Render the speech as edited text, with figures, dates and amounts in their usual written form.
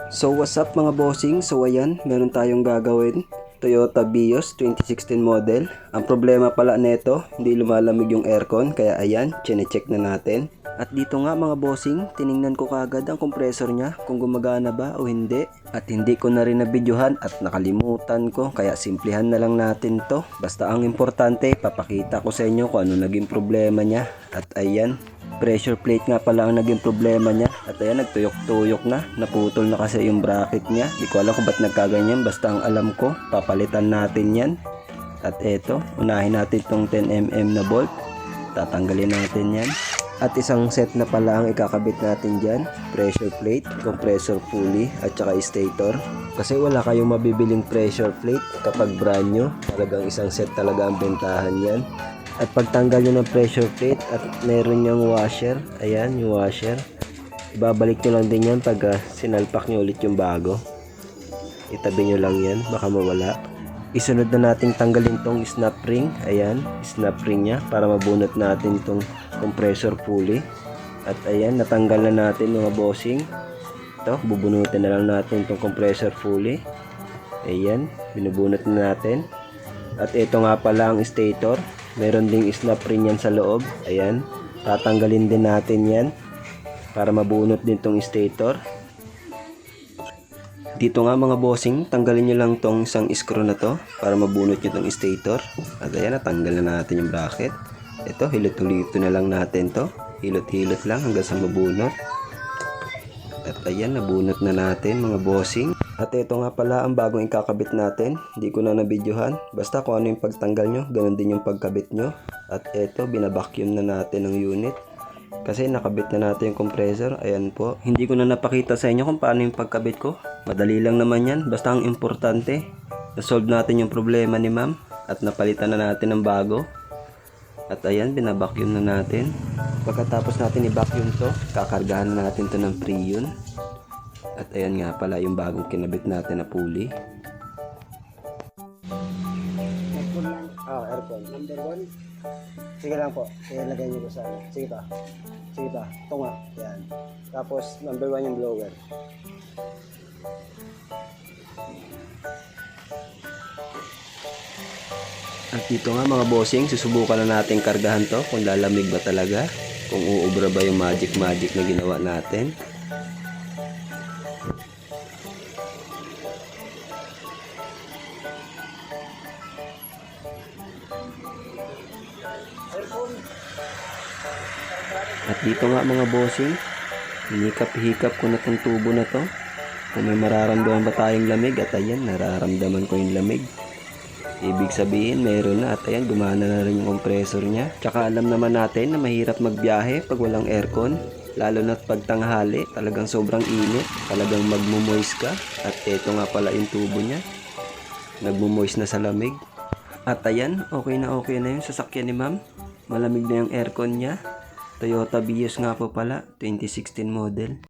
So what's up mga bossing? So ayan, meron tayong gagawin. Toyota Vios 2016 model. Ang problema pala nito, hindi lumalamig yung aircon. Kaya ayan, chine-check na natin. At dito nga mga bossing, tiningnan ko kagad ang compressor niya kung gumagana ba o hindi. At hindi ko na rin nabidyohan at nakalimutan ko. Kaya simplihan na lang natin to. Basta ang importante, papakita ko sa inyo kung ano naging problema niya. At ayan, pressure plate nga pala ang naging problema niya. At ayan, nagtuyok-tuyok na. Naputol na kasi yung bracket niya. Di ko alam kung ba't nagkaganyan. Basta ang alam ko, papalitan natin yan. At eto, unahin natin tong 10mm na bolt. Tatanggalin natin yan. At isang set na pala ang ikakabit natin dyan. Pressure plate, compressor pulley, at saka stator. Kasi wala kayong mabibiling pressure plate kapag brand new. Talagang isang set talaga ang bentahan yan. At pagtanggal nyo ng pressure plate at meron niyang washer, ayan yung washer, ibabalik nyo lang din yan pag sinalpak nyo ulit yung bago. Itabi nyo lang yan, baka mawala. Isunod na natin tanggalin tong snap ring, ayan, snap ring nya para mabunot natin tong compressor pulley. At ayan, natanggal na natin mga bossing. Ito, bubunutin na lang natin tong compressor pulley. Ayan, binubunot na natin. At ito nga pala ang stator. Meron ding snap ring yan sa loob. Ayan. Tatanggalin din natin yan para mabunot din tong stator. Dito nga mga bossing, tanggalin nyo lang tong isang screw na to para mabunot nyo tong stator. At ayan, natanggal na natin yung bracket. Ito, hilot-hilito na lang natin to. Hilot-hilot lang hanggang sa mabunot. At ayan, nabunot na natin mga bossing. At ito nga pala ang bagong ikakabit natin. Hindi ko na nabidyohan. Basta kung ano yung pagtanggal nyo, ganun din yung pagkabit nyo. At ito, binabacuum na natin ang unit. Kasi nakabit na natin yung compressor. Ayan po. Hindi ko na napakita sa inyo kung paano yung pagkabit ko. Madali lang naman yan. Basta ang importante, na-solve natin yung problema ni ma'am. At napalitan na natin ng bago. At ayan, binabacuum na natin. Pagkatapos natin i-vacuum to, kakargahan na natin to ng Freon. At ayan nga pala yung bagong kinabit natin na pulley. Aircon. Number 1. Sige lang po. Ilagay nyo ko sa ano. Sige pa. Sige pa. Ito nga. Yan. Tapos number 1 yung blower. At dito nga mga bossing, susubukan na natin kargahan to kung lalamig ba talaga. Kung uubra ba yung magic na ginawa natin. At dito nga mga bossing, hinikap-hikap ko na tong tubo na to. Kung may mararamdaman ba tayong lamig, at ayan, nararamdaman ko yung lamig. Ibig sabihin, meron na. At ayan, gumana na rin yung compressor nya. Tsaka alam naman natin na mahirap magbiyahe pag walang aircon. Lalo na't pag tanghali, talagang sobrang init. Talagang magmumoist ka. At eto nga pala yung tubo nya. Nagmumoist na sa lamig. At ayan, okay na yung sasakyan ni ma'am. Malamig na yung aircon nya. Toyota Vios nga po pala, 2016 model.